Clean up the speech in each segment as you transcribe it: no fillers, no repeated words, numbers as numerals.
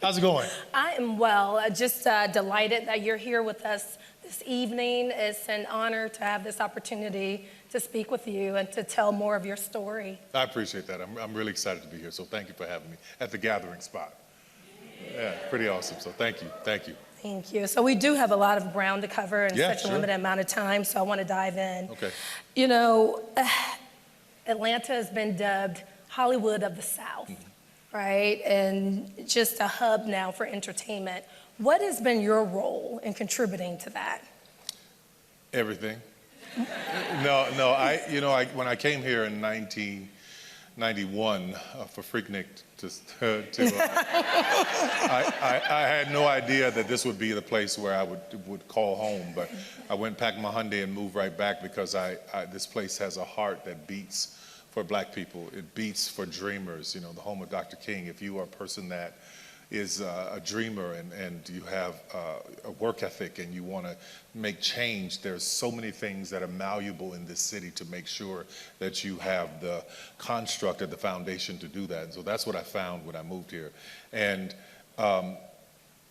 How's it going? I am well. Just delighted that you're here with us this evening. It's an honor to have this opportunity to speak with you and to tell more of your story. I appreciate that. I'm really excited to be here, so thank you for having me at the gathering spot. Yeah, pretty awesome, so thank you. Thank you. So we do have a lot of ground to cover in such a sure. limited amount of time, so I want to dive in. Okay. You know, Atlanta has been dubbed Hollywood of the South, right? And just a hub now for entertainment. What has been your role in contributing to that? Everything. No, when I came here in 1991 for Freaknik, I had no idea that this would be the place where I would call home, but I went pack my Hyundai and moved right back because this place has a heart that beats for Black people. It beats for dreamers, you know, the home of Dr. King. If you are a person that is a dreamer and you have a work ethic and you want to make change, there's so many things that are malleable in this city to make sure that you have the construct and the foundation to do that. And so that's what I found when I moved here. And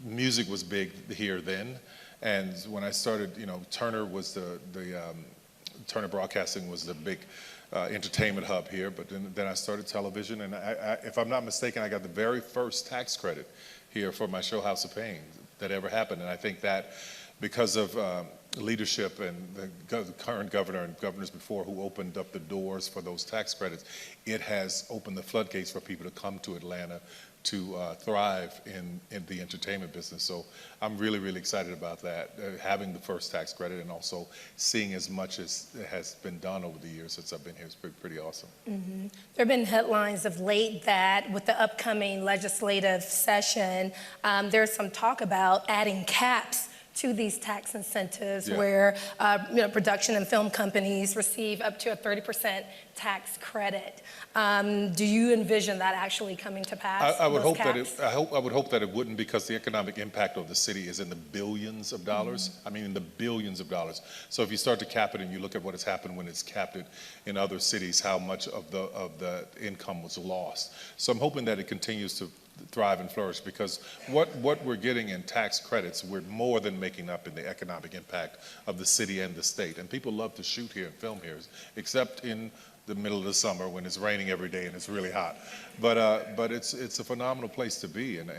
music was big here then. And when I started, you know, Turner was the Turner Broadcasting was the big entertainment hub here, but then I started television, and if I'm not mistaken, I got the very first tax credit here for my show House of Pain that ever happened. And I think that because of leadership and the current governor and governors before who opened up the doors for those tax credits, it has opened the floodgates for people to come to Atlanta to thrive in the entertainment business. So I'm really, really excited about that, having the first tax credit and also seeing as much as has been done over the years since I've been here. It's pretty awesome. Mm-hmm. There have been headlines of late that with the upcoming legislative session, there's some talk about adding caps to these tax incentives where production and film companies receive up to a 30% tax credit. Do you envision that actually coming to pass? I would hope that it wouldn't, because the economic impact of the city is in the billions of dollars. I mean, in the billions of dollars. So if you start to cap it and you look at what has happened when it's capped it in other cities, how much of the income was lost. So I'm hoping that it continues to thrive and flourish, because what we're getting in tax credits, we're more than making up in the economic impact of the city and the state. And people love to shoot here and film here, except in the middle of the summer when it's raining every day and it's really hot. But it's a phenomenal place to be, and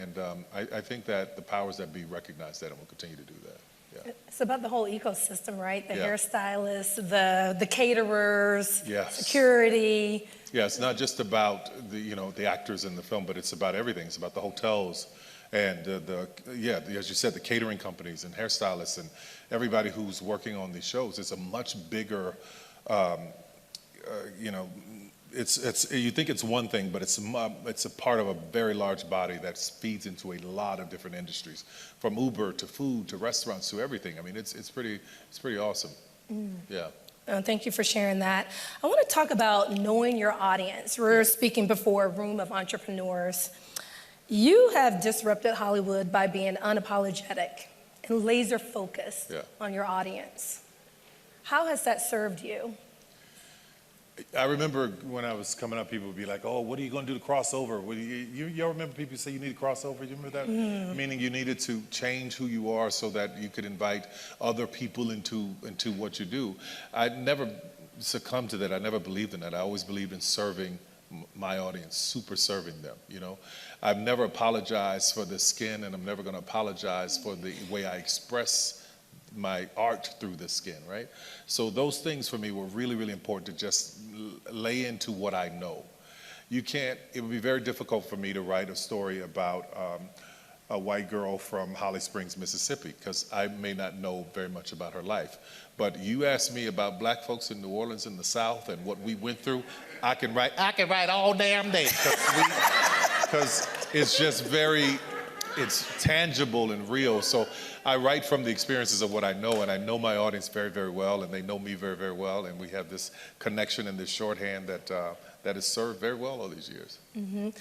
I think that the powers that be recognize that and will continue to do that. Yeah. It's about the whole ecosystem, right? The hairstylists, the caterers, security. Yeah, it's not just about the actors in the film, but it's about everything. It's about the hotels and as you said, the catering companies and hairstylists and everybody who's working on these shows. It's a much bigger, you think it's one thing, but it's a part of a very large body that feeds into a lot of different industries, from Uber to food to restaurants to everything. I mean, it's pretty awesome. Yeah. Thank you for sharing that. I want to talk about knowing your audience. We were speaking before a room of entrepreneurs. You have disrupted Hollywood by being unapologetic and laser focused on your audience. How has that served you? I remember when I was coming up, people would be like, "Oh, what are you going to do to cross over?" Y'all remember people say you need to cross over? You remember that? Meaning you needed to change who you are so that you could invite other people into what you do. I never succumbed to that. I never believed in that. I always believed in serving my audience, super serving them. You know, I've never apologized for the skin, and I'm never going to apologize for the way I express my art through the skin, right? So those things for me were really, really important to just lay into what I know. It would be very difficult for me to write a story about a white girl from Holly Springs, Mississippi, because I may not know very much about her life. But you ask me about Black folks in New Orleans in the South and what we went through, I can write all damn day, because it's just it's tangible and real. So I write from the experiences of what I know, and I know my audience very, very well, and they know me very, very well, and we have this connection and this shorthand that has served very well all these years. And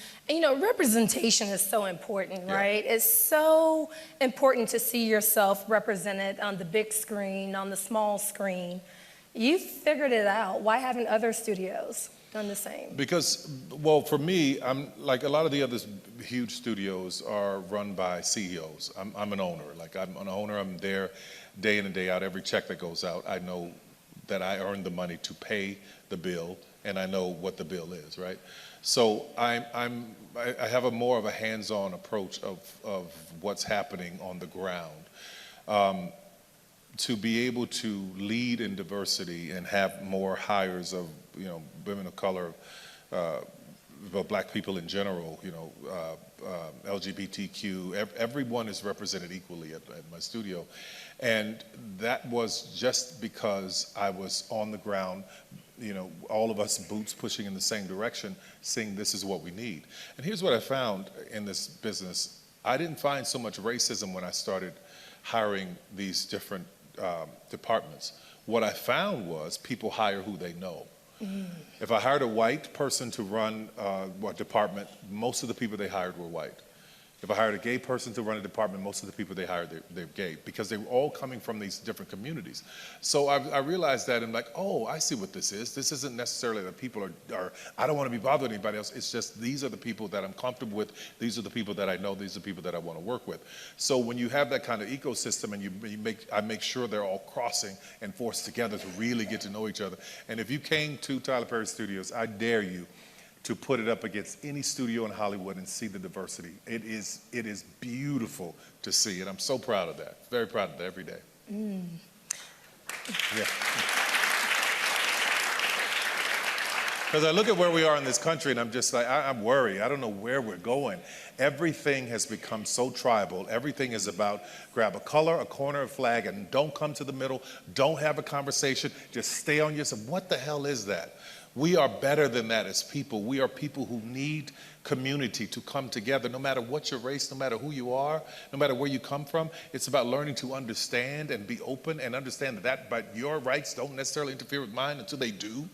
representation is so important, right? It's so important to see yourself represented on the big screen, on the small screen. You figured it out. Why haven't other studios? done the same? Because, well, for me, I'm like a lot of the other huge studios are run by CEOs. I'm an owner. Like I'm an owner. I'm there day in and day out. Every check that goes out, I know that I earned the money to pay the bill, and I know what the bill is, right? So I have a more of a hands-on approach of what's happening on the ground. To be able to lead in diversity and have more hires of, women of color, Black people in general, LGBTQ, everyone is represented equally at my studio. And that was just because I was on the ground, all of us boots pushing in the same direction, saying this is what we need. And here's what I found in this business. I didn't find so much racism when I started hiring these different departments. What I found was people hire who they know. If I hired a white person to run a department, most of the people they hired were white. If I hired a gay person to run a department, most of the people they hired, they're gay, because they were all coming from these different communities. So I realized that, and like, oh, I see what this is. This isn't necessarily that people are I don't want to be bothered with anybody else. It's just these are the people that I'm comfortable with. These are the people that I know. These are the people that I want to work with. So when you have that kind of ecosystem, and I make sure they're all crossing and forced together to really get to know each other. And if you came to Tyler Perry Studios, I dare you to put it up against any studio in Hollywood and see the diversity. It is beautiful to see, and I'm so proud of that. Very proud of that every day. Yeah. Because I look at where we are in this country, and I'm just like, I'm worried. I don't know where we're going. Everything has become so tribal. Everything is about grab a color, a corner, a flag, and don't come to the middle. Don't have a conversation. Just stay on yourself. What the hell is that? We are better than that as people. We are people who need community to come together, no matter what your race, no matter who you are, no matter where you come from. It's about learning to understand and be open and understand that but your rights don't necessarily interfere with mine until they do,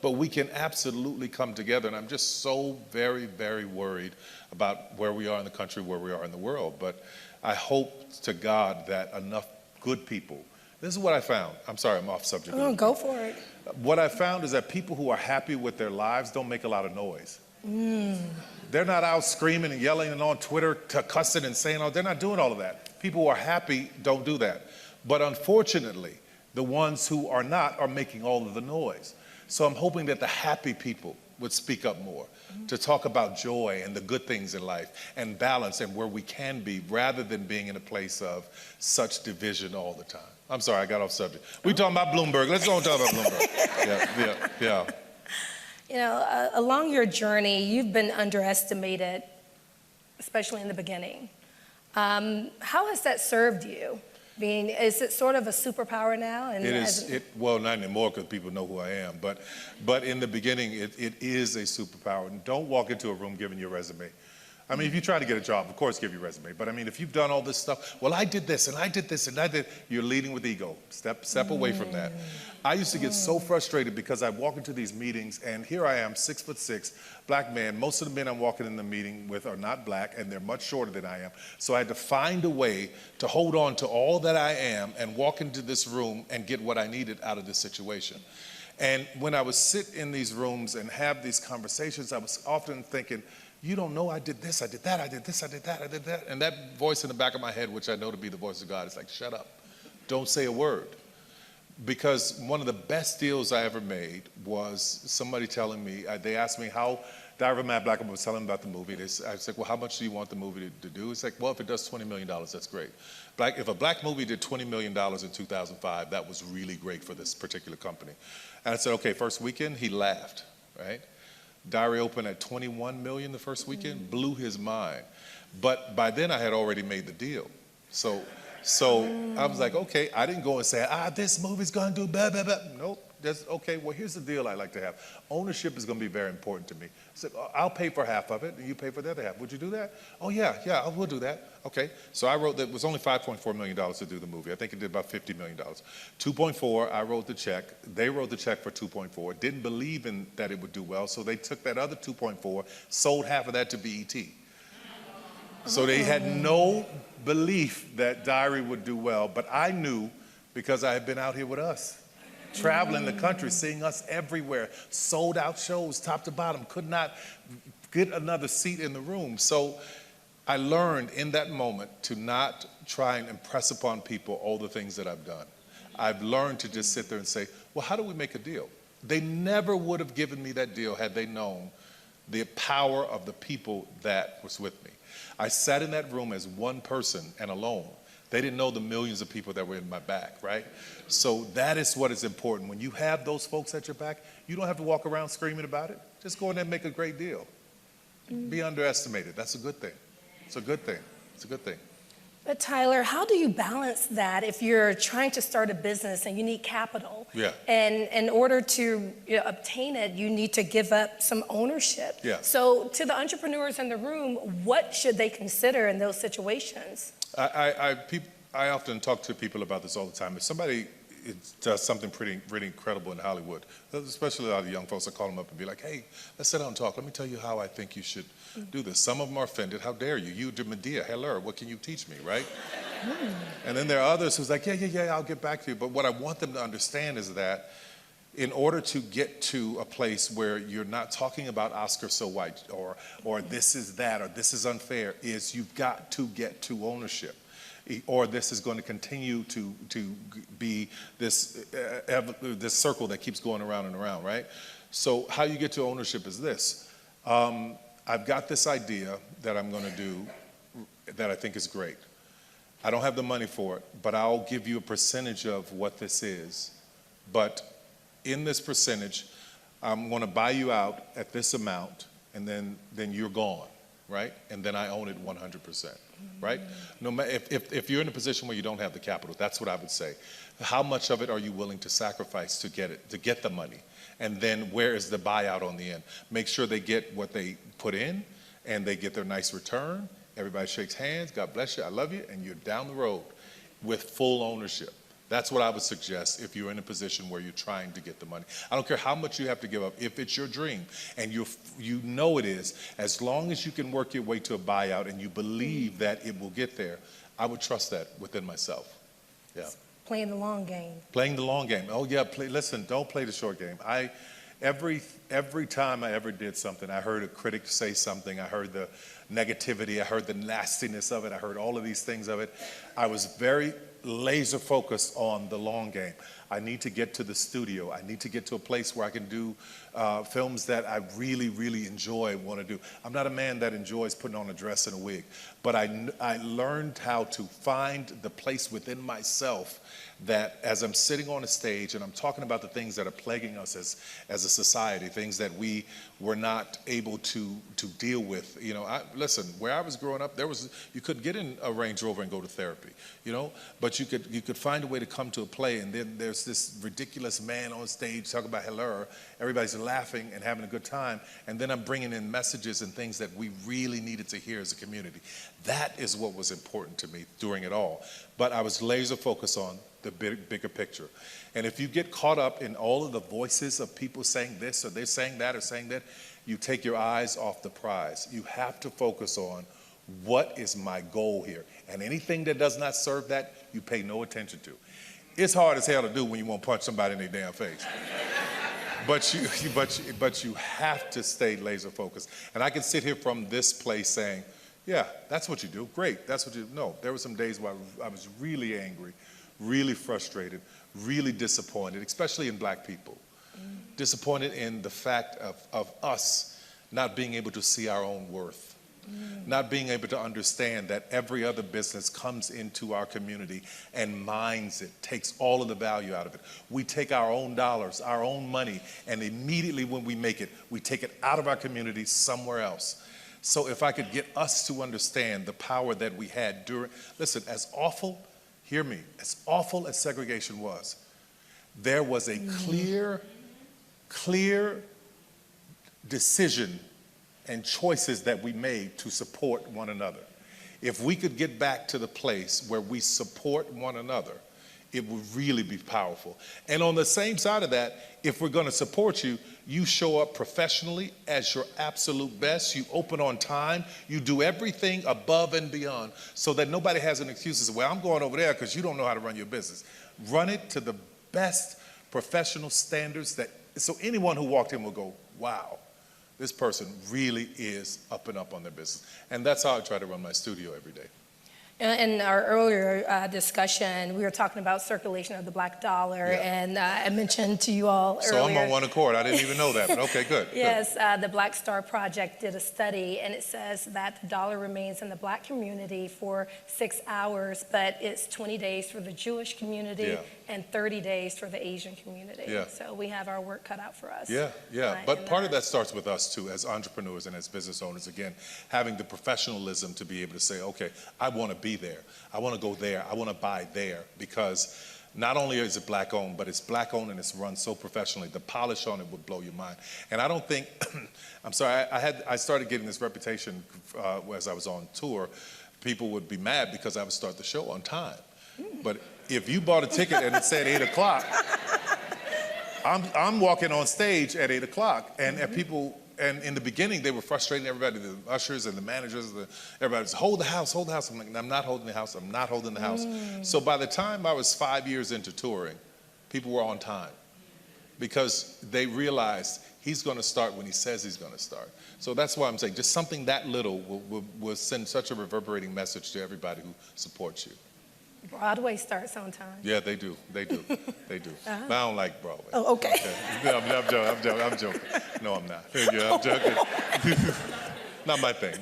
but we can absolutely come together. And I'm just so very, very worried about where we are in the country, where we are in the world. But I hope to God that enough good people. This is what I found. I'm sorry, I'm off subject. Oh, go for it. What I found is that people who are happy with their lives don't make a lot of noise. They're not out screaming and yelling and on Twitter cussing and saying, they're not doing all of that. People who are happy don't do that. But unfortunately, the ones who are not are making all of the noise. So I'm hoping that the happy people would speak up more, to talk about joy and the good things in life and balance and where we can be, rather than being in a place of such division all the time. I'm sorry, I got off subject. We're talking about Bloomberg. Let's go and talk about Bloomberg. Yeah. Along your journey, you've been underestimated, especially in the beginning. How has that served you? Is it sort of a superpower now? And well, not anymore because people know who I am. But in the beginning, it is a superpower. And don't walk into a room giving your resume. I mean, if you try to get a job, of course, give your resume. But I mean, if you've done all this stuff, well, I did this and I did this and I did, you're leading with ego. Step away from that. I used to get so frustrated because I walk into these meetings and here I am, 6'6", Black man. Most of the men I'm walking in the meeting with are not Black and they're much shorter than I am. So I had to find a way to hold on to all that I am and walk into this room and get what I needed out of this situation. And when I would sit in these rooms and have these conversations, I was often thinking, you don't know I did this, I did that, I did this, I did that, I did that. And that voice in the back of my head, which I know to be the voice of God, is like, shut up. Don't say a word. Because one of the best deals I ever made was somebody telling me, they asked me how, Diary of a Mad Black Woman was telling them about the movie. I said, well, how much do you want the movie to do? It's like, well, if it does $20 million, that's great. If a Black movie did $20 million in 2005, that was really great for this particular company. And I said, okay, first weekend, he laughed, right? Diary opened at 21 million the first weekend, blew his mind. But by then I had already made the deal. So I was like, okay, I didn't go and say, this movie's gonna do blah, blah, blah. Nope, that's okay, well, here's the deal I like to have. Ownership is gonna be very important to me. So I'll pay for half of it and you pay for the other half. Would you do that? Oh yeah, I will do that. Okay, so I wrote that it was only $5.4 million to do the movie. I think it did about $50 million. 2.4, I wrote the check. They wrote the check for 2.4. Didn't believe in that it would do well, so they took that other 2.4, sold half of that to BET. So they had no belief that Diary would do well, but I knew because I had been out here with us. traveling the country, seeing us everywhere, sold out shows, top to bottom, could not get another seat in the room. So I learned in that moment to not try and impress upon people all the things that I've done. I've learned to just sit there and say, well, how do we make a deal? They never would have given me that deal had they known the power of the people that was with me. I sat in that room as one person and alone. They didn't know the millions of people that were in my back, right? So that is what is important. When you have those folks at your back, you don't have to walk around screaming about it. Just go in there and make a great deal. Be underestimated. That's a good thing. It's a good thing. It's a good thing. But Tyler, how do you balance that if you're trying to start a business and you need capital? Yeah. And in order to obtain it, you need to give up some ownership. Yeah. So to the entrepreneurs in the room, what should they consider in those situations? I often talk to people about this all the time. If somebody does something really incredible in Hollywood, especially a lot of young folks, I call them up and be like, hey, let's sit down and talk. Let me tell you how I think you should do this. Some of them are offended. How dare you? You, Medea, hello, what can you teach me, right? And then there are others who's like, yeah, I'll get back to you. But what I want them to understand is that in order to get to a place where you're not talking about Oscar so white or this is that or this is unfair, is you've got to get to ownership. Or this is going to continue to be this circle that keeps going around and around, right? So how you get to ownership is this. I've got this idea that I'm going to do that I think is great. I don't have the money for it, but I'll give you a percentage of what this is. But in this percentage, I'm going to buy you out at this amount, and then you're gone, right? And then I own it 100%. Right? No matter if you're in a position where you don't have the capital, that's what I would say. How much of it are you willing to sacrifice to get the money? And then where is the buyout on the end? Make sure they get what they put in and they get their nice return. Everybody shakes hands, God bless you, I love you, and you're down the road with full ownership. That's what I would suggest if you're in a position where you're trying to get the money. I don't care how much you have to give up. If it's your dream and you know it is, as long as you can work your way to a buyout and you believe that it will get there, I would trust that within myself. Yeah. Playing the long game. Playing the long game. Oh yeah, listen, don't play the short game. Every time I ever did something, I heard a critic say something, I heard the negativity, I heard the nastiness of it, I heard all of these things of it. I was very laser focused on the long game. I need to get to the studio. I need to get to a place where I can do films that I really, really enjoy, want to do. I'm not a man that enjoys putting on a dress and a wig, but I learned how to find the place within myself that as I'm sitting on a stage and I'm talking about the things that are plaguing us as a society, things that we were not able to deal with. You know, listen, where I was growing up, you couldn't get in a Range Rover and go to therapy, you know, but you could find a way to come to a play, and then there's this ridiculous man on stage talking about hello, everybody's laughing and having a good time, and then I'm bringing in messages and things that we really needed to hear as a community. That is what was important to me during it all. But I was laser focused on the bigger picture. And if you get caught up in all of the voices of people saying this or they're saying that or saying that, you take your eyes off the prize. You have to focus on what is my goal here. And anything that does not serve that, you pay no attention to. It's hard as hell to do when you want to punch somebody in their damn face. But you have to stay laser focused. And I can sit here from this place saying, yeah, that's what you do. Great, that's what you do. No, there were some days where I was really angry, really frustrated, really disappointed, especially in black people. Disappointed in the fact of us not being able to see our own worth. Not being able to understand that every other business comes into our community and mines it, takes all of the value out of it. We take our own dollars, our own money, and immediately when we make it, we take it out of our community somewhere else. So if I could get us to understand the power that we had during, listen, as awful, hear me, as awful as segregation was, there was a clear decision and choices that we made to support one another. If we could get back to the place where we support one another, it would really be powerful. And on the same side of that, if we're going to support you, you show up professionally as your absolute best, you open on time, you do everything above and beyond so that nobody has an excuse to say, well, I'm going over there because you don't know how to run your business. Run it to the best professional standards so anyone who walked in will go, wow, this person really is up and up on their business. And that's how I try to run my studio every day. In our earlier discussion, we were talking about circulation of the black dollar, and I mentioned to you all earlier. So I'm on one accord. I didn't even know that, but okay, good. Yes, the Black Star Project did a study, and it says that the dollar remains in the black community for 6 hours, but it's 20 days for the Jewish community and 30 days for the Asian community. Yeah. So we have our work cut out for us. Yeah. But part of that starts with us, too, as entrepreneurs and as business owners, again, having the professionalism to be able to say, okay, I want to be there. I want to go there. I want to buy there, because not only is it black owned, but it's black owned and it's run so professionally. The polish on it would blow your mind. And I don't think, I'm sorry, I started getting this reputation as I was on tour. People would be mad because I would start the show on time. But if you bought a ticket and it said 8 o'clock, I'm walking on stage at 8 o'clock, and people. And in the beginning, they were frustrating everybody, the ushers and the managers, everybody was, hold the house, hold the house. I'm like, I'm not holding the house, I'm not holding the house. So by the time I was 5 years into touring, people were on time, because they realized he's going to start when he says he's going to start. So that's why I'm saying just something that little will send such a reverberating message to everybody who supports you. Broadway starts on time. Yeah, they do. They do. But I don't like Broadway. Oh, okay. No, I'm joking. No, I'm not. Yeah, I'm joking. Not my thing.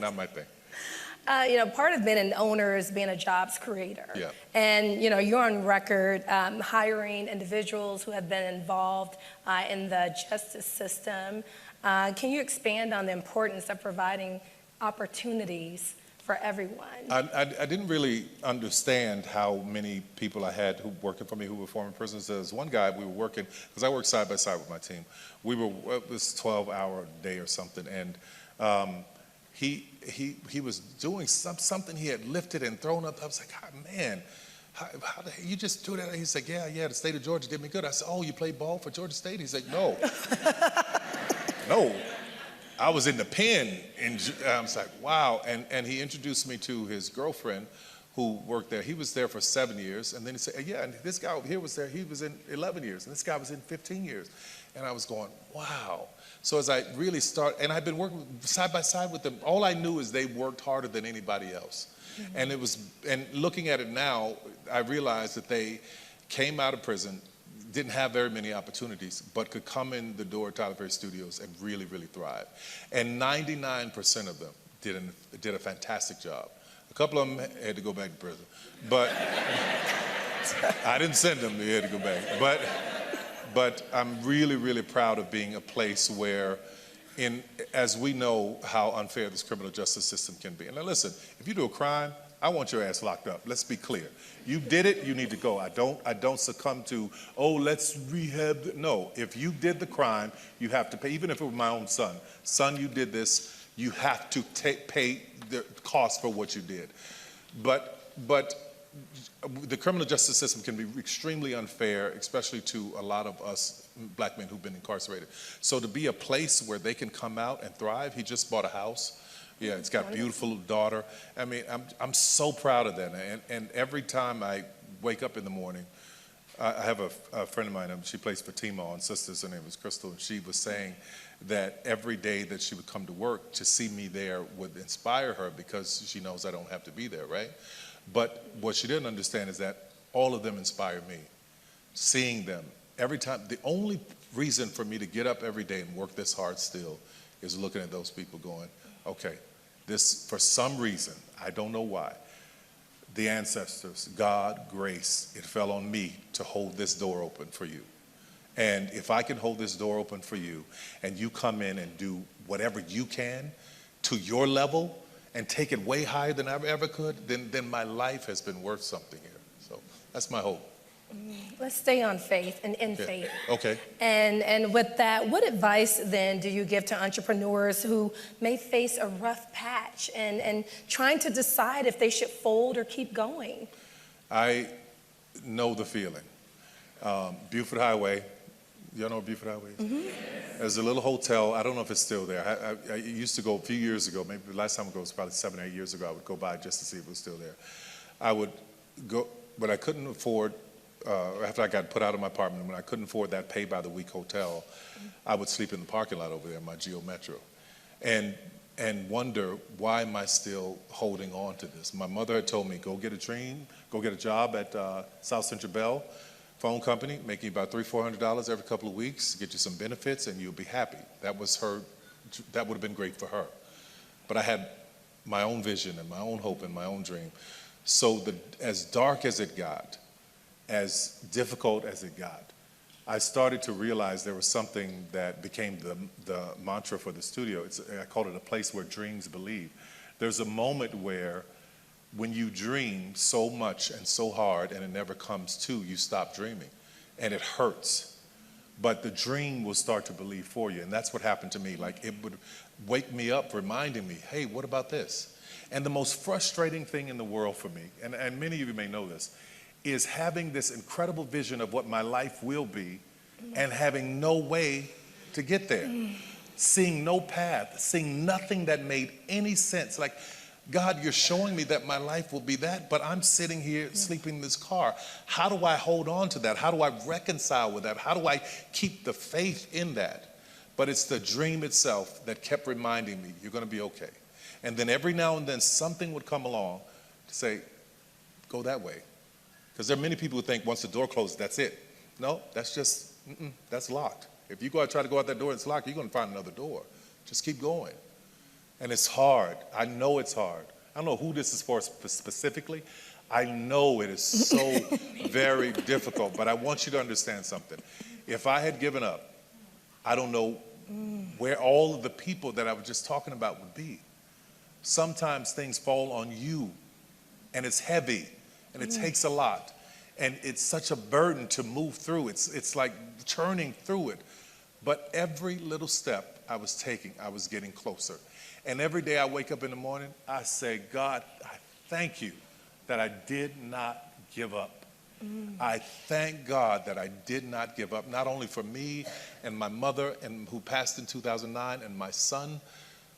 Part of being an owner is being a jobs creator. Yeah. And, you're on record hiring individuals who have been involved in the justice system. Can you expand on the importance of providing opportunities for everyone? I didn't really understand how many people I had who working for me who were former prisoners. There was one guy we were working, because I worked side by side with my team. It was 12-hour day or something, and he was doing something he had lifted and thrown up. I was like, oh, man, how you just do that? He said, yeah, the state of Georgia did me good. I said, oh, you played ball for Georgia State? He said, no. No. I was in the pen, and I was like, wow. And he introduced me to his girlfriend who worked there. He was there for 7 years. And then he said, yeah, and this guy over here was there. He was in 11 years. And this guy was in 15 years. And I was going, wow. So as I really and I've been working side by side with them, all I knew is they worked harder than anybody else. Mm-hmm. And looking at it now, I realized that they came out of prison, didn't have very many opportunities, but could come in the door at Tyler Perry Studios and really, really thrive. And 99% of them did a fantastic job. A couple of them had to go back to prison, but I didn't send them, they had to go back. But I'm really, really proud of being a place where, as we know how unfair this criminal justice system can be. And now listen, if you do a crime, I want your ass locked up. Let's be clear. You did it, you need to go. I don't succumb to, oh, let's rehab. No, if you did the crime, you have to pay. Even if it was my own son. Son, you did this, you have to pay the cost for what you did. But the criminal justice system can be extremely unfair, especially to a lot of us black men who've been incarcerated. So to be a place where they can come out and thrive, he just bought a house. Yeah, it's got a beautiful daughter. I mean, I'm so proud of that. And every time I wake up in the morning, I have a friend of mine, she plays Fatima on Sisters, her name is Crystal, and she was saying that every day that she would come to work, to see me there would inspire her, because she knows I don't have to be there, right? But what she didn't understand is that all of them inspire me. Seeing them, every time, the only reason for me to get up every day and work this hard still is looking at those people going, okay, this, for some reason, I don't know why, the ancestors, God, grace, it fell on me to hold this door open for you. And if I can hold this door open for you, and you come in and do whatever you can to your level and take it way higher than I ever could, then my life has been worth something here. So that's my hope. Let's stay on faith and in faith. Okay. And with that, what advice then do you give to entrepreneurs who may face a rough patch and trying to decide if they should fold or keep going? I know the feeling. Buford Highway, y'all know what Buford Highway is? Mm-hmm. There's a little hotel, I don't know if it's still there. I used to go a few years ago, maybe the last time I go was probably 7 or 8 years ago. I would go by just to see if it was still there. I would go, but I couldn't afford after I got put out of my apartment, when I couldn't afford that pay-by-the-week hotel, I would sleep in the parking lot over there in my Geo Metro, and wonder, why am I still holding on to this? My mother had told me, go get a dream, go get a job at South Central Bell phone company, making about $300-400 every couple of weeks, get you some benefits, and you'll be happy. That would have been great for her. But I had my own vision and my own hope and my own dream. So as dark as it got, as difficult as it got, I started to realize there was something that became the mantra for the studio. I called it a place where dreams believe. There's a moment where when you dream so much and so hard and it never comes to, you stop dreaming. And it hurts. But the dream will start to believe for you. And that's what happened to me. Like, it would wake me up, reminding me, hey, what about this? And the most frustrating thing in the world for me, and many of you may know this, is having this incredible vision of what my life will be and having no way to get there. Seeing no path, seeing nothing that made any sense. Like, God, you're showing me that my life will be that, but I'm sitting here sleeping in this car. How do I hold on to that? How do I reconcile with that? How do I keep the faith in that? But it's the dream itself that kept reminding me, you're going to be okay. And then every now and then something would come along to say, go that way. Because there are many people who think once the door closes, that's it. No, that's just, that's locked. If you go out, try to go out that door and it's locked, you're going to find another door. Just keep going. And it's hard. I know it's hard. I don't know who this is for specifically. I know it is so very difficult, but I want you to understand something. If I had given up, I don't know where all of the people that I was just talking about would be. Sometimes things fall on you, and it's heavy, and it takes a lot, and it's such a burden to move through. It's like churning through it. But every little step I was taking, I was getting closer. And every day I wake up in the morning, I say, God, I thank you that I did not give up. I thank God that I did not give up, not only for me and my mother, and who passed in 2009, and my son,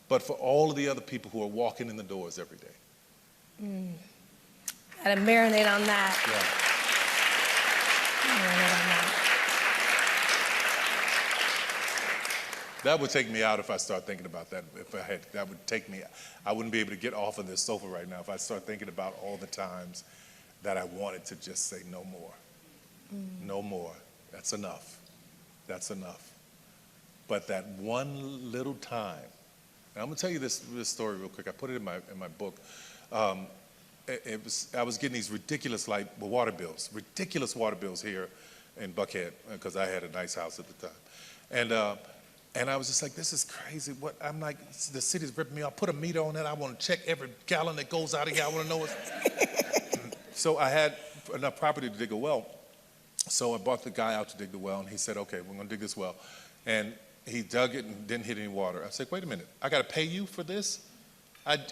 but for all of the other people who are walking in the doors every day. Gotta marinate on that. Yeah. Marinate on that. That would take me out if I start thinking about that. That would take me, I wouldn't be able to get off of this sofa right now if I start thinking about all the times that I wanted to just say no more. No more. That's enough. That's enough. But that one little time, and I'm gonna tell you this story real quick. I put it in my book. I was getting these ridiculous water bills here in Buckhead, because I had a nice house at the time. And I was just like, this is crazy. I'm like, the city's ripping me off. Put a meter on it. I want to check every gallon that goes out of here. I want to know what's. So I had enough property to dig a well. So I brought the guy out to dig the well, and he said, okay, we're going to dig this well. And he dug it and didn't hit any water. I said, wait a minute. I got to pay you for this?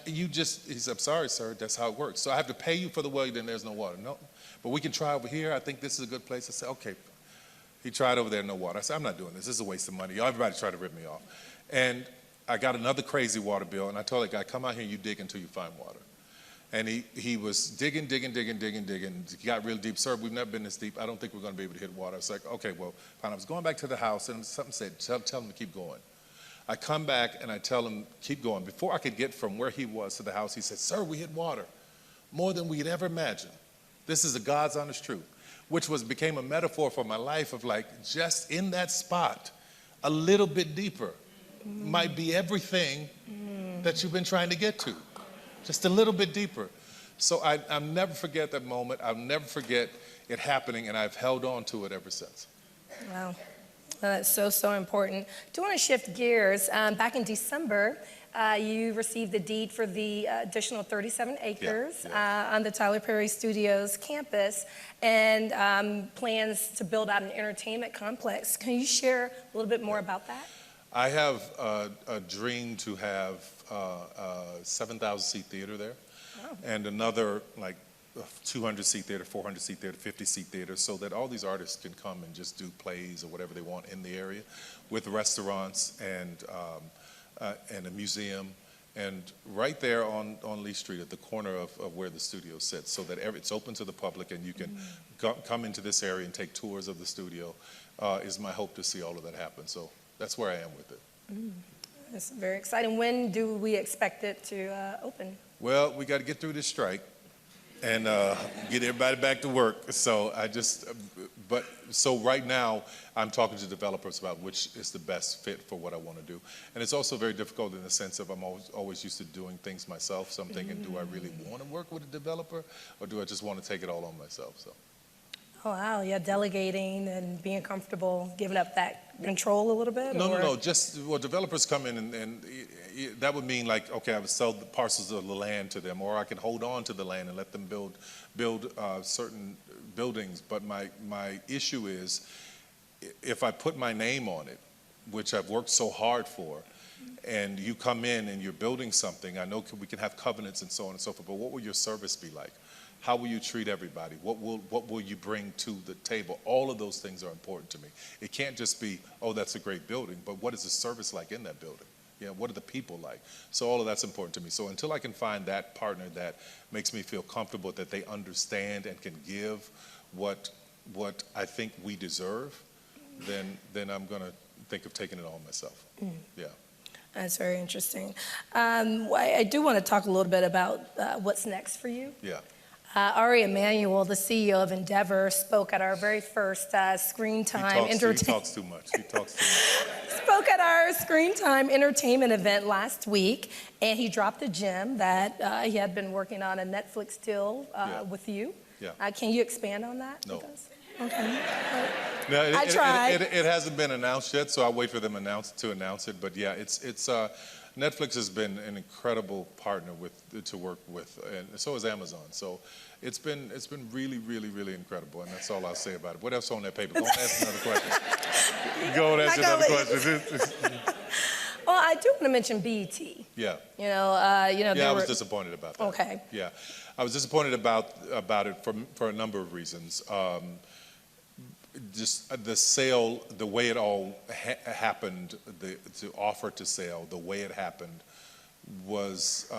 He said, I'm sorry, sir. That's how it works. So I have to pay you for the well, then there's no water. No, but we can try over here. I think this is a good place. I said, okay. He tried over there, no water. I said, I'm not doing this. This is a waste of money. Everybody tried to rip me off. And I got another crazy water bill, and I told that guy, come out here and you dig until you find water. And he was digging. He got real deep. Sir, we've never been this deep. I don't think we're going to be able to hit water. I was like, okay, well, fine. I was going back to the house, and something said, tell him to keep going. I come back, and I tell him, keep going. Before I could get from where he was to the house, he said, sir, we hit water more than we'd ever imagined. This is a God's honest truth. Which became a metaphor for my life of like, just in that spot, a little bit deeper might be everything that you've been trying to get to. Just a little bit deeper. So I'll never forget that moment. I'll never forget it happening, and I've held on to it ever since. Wow. That's so important. I do want to shift gears. Back in December, you received the deed for the additional 37 acres on the Tyler Perry Studios campus, and plans to build out an entertainment complex. Can you share a little bit more about that? I have a dream to have a 7,000-seat theater there, and another like 200-seat theater, 400-seat theater, 50-seat theater, so that all these artists can come and just do plays or whatever they want in the area, with restaurants and a museum And right there on Lee Street at the corner of where the studio sits, so that it's open to the public and you can come into this area and take tours of the studio, is my hope to see all of that happen. So that's where I am with it. It's very exciting. When do we expect it to open? Well, we got to get through this strike and get everybody back to work. So so right now I'm talking to developers about which is the best fit for what I want to do. And it's also very difficult in the sense of I'm always used to doing things myself. So I'm thinking, do I really want to work with a developer, or do I just want to take it all on myself? So. Oh, wow, yeah, delegating and being comfortable, giving up that control a little bit? No. Developers come in and that would mean like, okay, I would sell the parcels of the land to them, or I can hold on to the land and let them build certain buildings. But my issue is, if I put my name on it, which I've worked so hard for, and you come in and you're building something, I know we can have covenants and so on and so forth, but what will your service be like? How will you treat everybody? What will you bring to the table? All of those things are important to me. It can't just be, oh, that's a great building, but what is the service like in that building? You know, what are the people like? So all of that's important to me. So until I can find that partner that makes me feel comfortable, that they understand and can give what I think we deserve, then I'm going to think of taking it on myself. Yeah. That's very interesting. I do want to talk a little bit about what's next for you. Yeah. Ari Emanuel, the CEO of Endeavor, spoke at our very first Screen Time He talks too much. Spoke at our Screen Time entertainment event last week, and he dropped a gem that he had been working on a Netflix deal with you. Yeah. Can you expand on that? No. Okay. No, I tried. It hasn't been announced yet, so I'll wait for them to announce it. But yeah, it's Netflix has been an incredible partner to work with, and so has Amazon. So it's been really, really, really incredible, and that's all I'll say about it. What else on that paper? Go and ask another question. Go and ask another question. Well, I do want to mention BET. Yeah. I was disappointed about that. Okay. Yeah, I was disappointed about it for a number of reasons. Just the sale, the way it all happened, the offer to sell, the way it happened was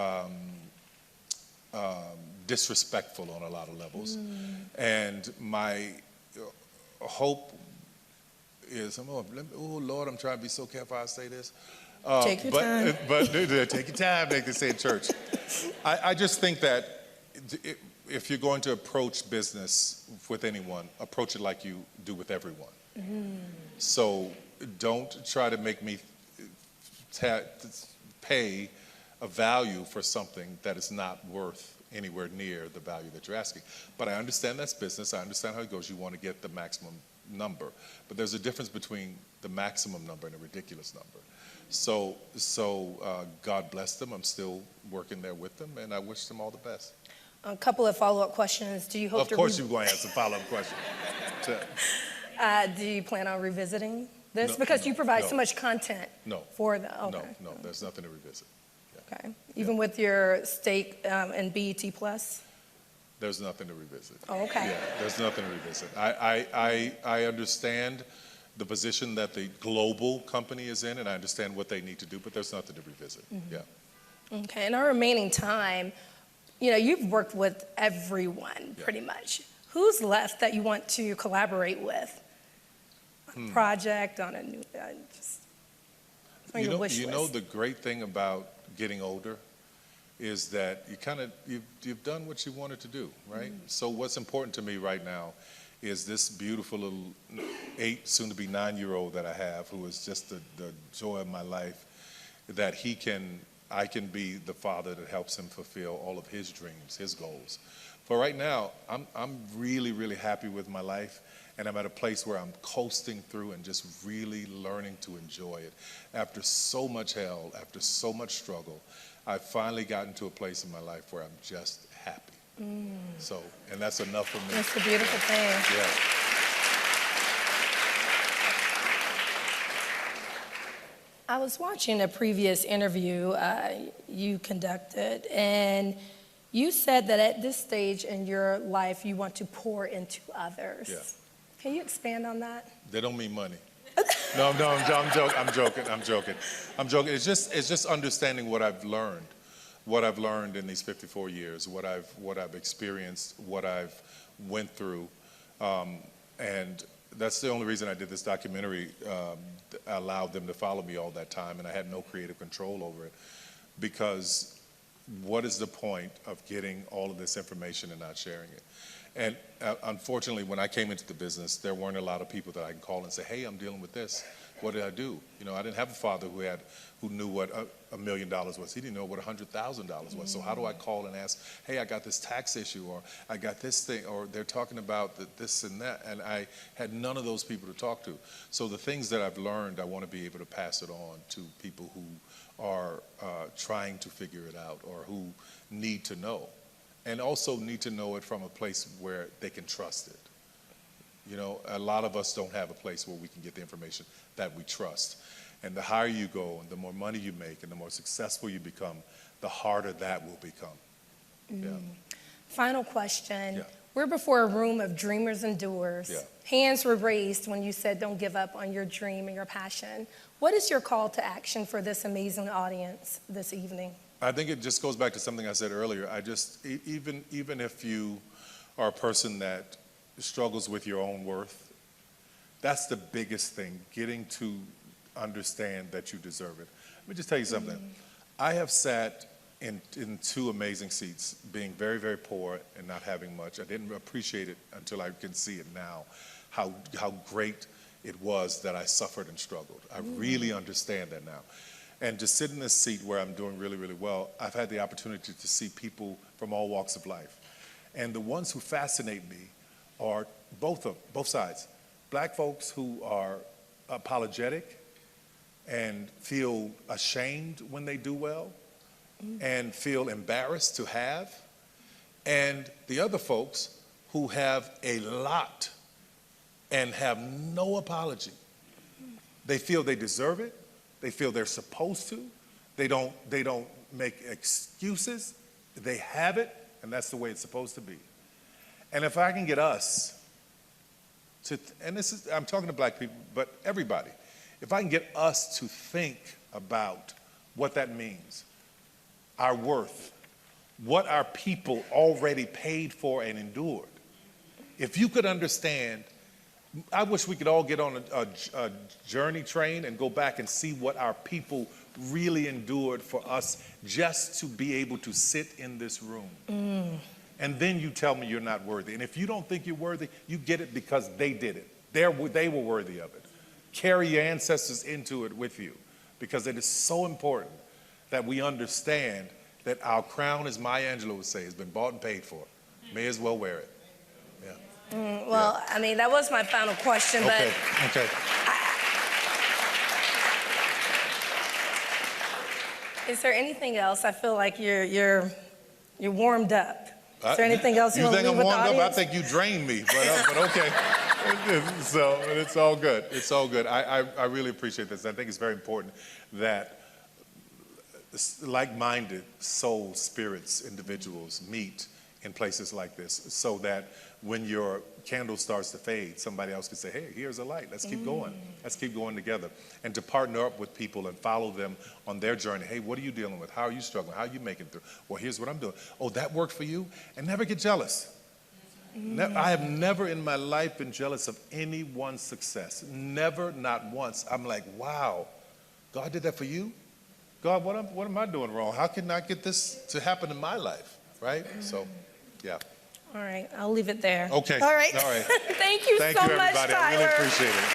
disrespectful on a lot of levels. And my hope is, oh Lord, I'm trying to be so careful how I say this. Take your time. But take your time, like they say in church. I just think that if you're going to approach business with anyone, approach it like you do with everyone. So don't try to make me pay a value for something that is not worth anywhere near the value that you're asking. But I understand that's business. I understand how it goes. You want to get the maximum number. But there's a difference between the maximum number and a ridiculous number. So God bless them. I'm still working there with them, and I wish them all the best. A couple of follow-up questions. Do you hope Of course you're going to have some follow-up questions. Do you plan on revisiting this? Because you provide so much content for them. Okay. No, there's nothing to revisit. Yeah. Okay. Even with your stake in BET Plus? There's nothing to revisit. Oh, okay. Yeah, there's nothing to revisit. I understand the position that the global company is in, and I understand what they need to do, but there's nothing to revisit. Yeah. Okay. In our remaining time, you've worked with everyone pretty much. Who's left that you want to collaborate with? On a project, on a new, just on your wish list. The great thing about getting older is that you've done what you wanted to do, right? So what's important to me right now is this beautiful little 8, soon to be 9-year-old that I have, who is just the joy of my life, that I can be the father that helps him fulfill all of his dreams, his goals. For right now, I'm really, really happy with my life, and I'm at a place where I'm coasting through and just really learning to enjoy it. After so much hell, after so much struggle, I've finally gotten to a place in my life where I'm just happy. So, and that's enough for me. That's a beautiful thing. Yeah. I was watching a previous interview you conducted, and you said that at this stage in your life, you want to pour into others. Yeah. Can you expand on that? They don't mean money. No, I'm joking. I'm joking. It's just understanding what I've learned in these 54 years, what I've experienced, what I've went through, and that's the only reason I did this documentary. I allowed them to follow me all that time, and I had no creative control over it, because what is the point of getting all of this information and not sharing it? And unfortunately, when I came into the business, there weren't a lot of people that I can call and say, hey, I'm dealing with this. What did I do? You know, I didn't have a father who knew what $1 million was. He didn't know what $100,000 was. So how do I call and ask, hey, I got this tax issue, or I got this thing, or they're talking about this and that, and I had none of those people to talk to. So the things that I've learned, I want to be able to pass it on to people who are trying to figure it out, or who need to know. And also need to know it from a place where they can trust it. You know, a lot of us don't have a place where we can get the information that we trust. And the higher you go, and the more money you make, and the more successful you become, the harder that will become. Yeah. Final question. Yeah. We're before a room of dreamers and doers. Yeah. Hands were raised when you said don't give up on your dream and your passion. What is your call to action for this amazing audience this evening? I think it just goes back to something I said earlier. Even if you are a person that struggles with your own worth, that's the biggest thing, getting to understand that you deserve it. Let me just tell you something. I have sat in two amazing seats, being very, very poor and not having much. I didn't appreciate it until I can see it now, how great it was that I suffered and struggled. I really understand that now. And to sit in this seat where I'm doing really, really well, I've had the opportunity to see people from all walks of life. And the ones who fascinate me are both sides. Black folks who are apologetic and feel ashamed when they do well, and feel embarrassed to have. And the other folks who have a lot and have no apology. They feel they deserve it. They feel they're supposed to. They don't make excuses. They have it, and that's the way it's supposed to be. And if I can get us to, and I'm talking to black people, but everybody, if I can get us to think about what that means, our worth, what our people already paid for and endured. If you could understand, I wish we could all get on a journey train and go back and see what our people really endured for us just to be able to sit in this room. And then you tell me you're not worthy. And if you don't think you're worthy, you get it because they did it. They were worthy of it. Carry your ancestors into it with you, because it is so important that we understand that our crown, as Maya Angelou would say, has been bought and paid for. May as well wear it. Yeah. Well, I mean, that was my final question, Okay. but Okay. Is there anything else? I feel like you're warmed up. Is there anything else you want to leave with the audience? You think I'm warmed up? I think you drained me, but okay. So it's all good. It's all good. I really appreciate this. I think it's very important that like-minded souls, spirits, individuals meet in places like this, so that when your candle starts to fade, somebody else can say, hey, here's a light. Let's keep going. Let's keep going together. And to partner up with people and follow them on their journey. Hey, what are you dealing with? How are you struggling? How are you making it through? Well, here's what I'm doing. Oh, that worked for you? And never get jealous. I have never in my life been jealous of anyone's success. Never, not once. I'm like, wow, God did that for you? God, what am I doing wrong? How can I get this to happen in my life, right? So, yeah. All right, I'll leave it there. Okay. All right. All right. Thank you so much, everybody. Tyler. I really appreciate it.